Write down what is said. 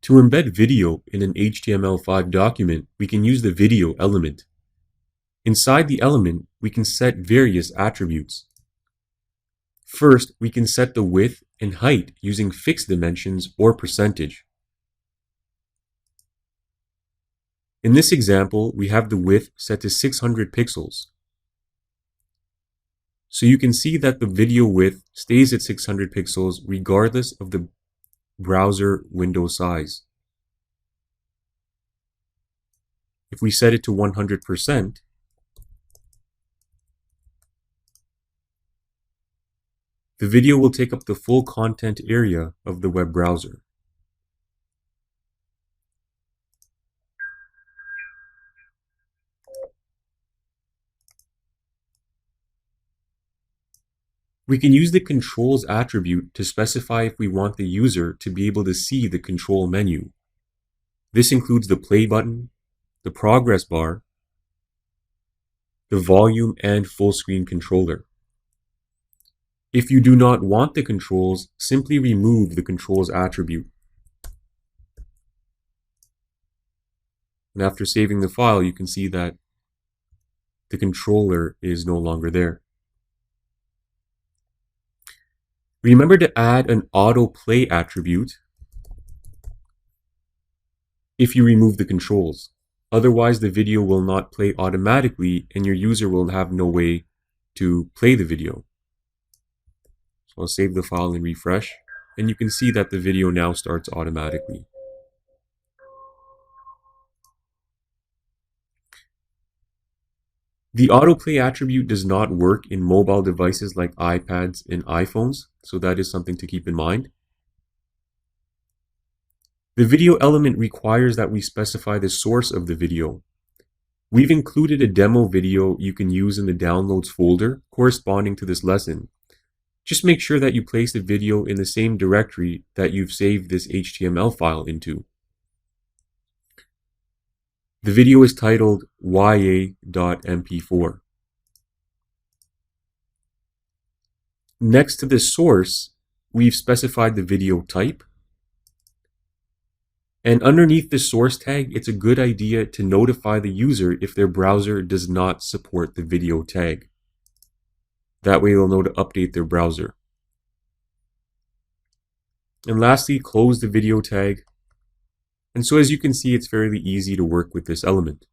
To embed video in an HTML5 document, we can use the video element. Inside the element, we can set various attributes. First, we can set the width and height using fixed dimensions or percentage. In this example, we have the width set to 600 pixels. So you can see that the video width stays at 600 pixels regardless of the browser window size. If we set it to 100%, the video will take up the full content area of the web browser. We can use the controls attribute to specify if we want the user to be able to see the control menu. This includes the play button, the progress bar, the volume and full screen controller. If you do not want the controls, simply remove the controls attribute. And after saving the file, you can see that the controller is no longer there. Remember to add an autoplay attribute if you remove the controls. Otherwise, the video will not play automatically and your user will have no way to play the video. So I'll save the file and refresh, and you can see that the video now starts automatically. The autoplay attribute does not work in mobile devices like iPads and iPhones, so that is something to keep in mind. The video element requires that we specify the source of the video. We've included a demo video you can use in the downloads folder corresponding to this lesson. Just make sure that you place the video in the same directory that you've saved this HTML file into. The video is titled ya.mp4. Next to the source, we've specified the video type. And underneath the source tag, it's a good idea to notify the user if their browser does not support the video tag. That way they'll know to update their browser. And lastly, close the video tag. And so as you can see, it's fairly easy to work with this element.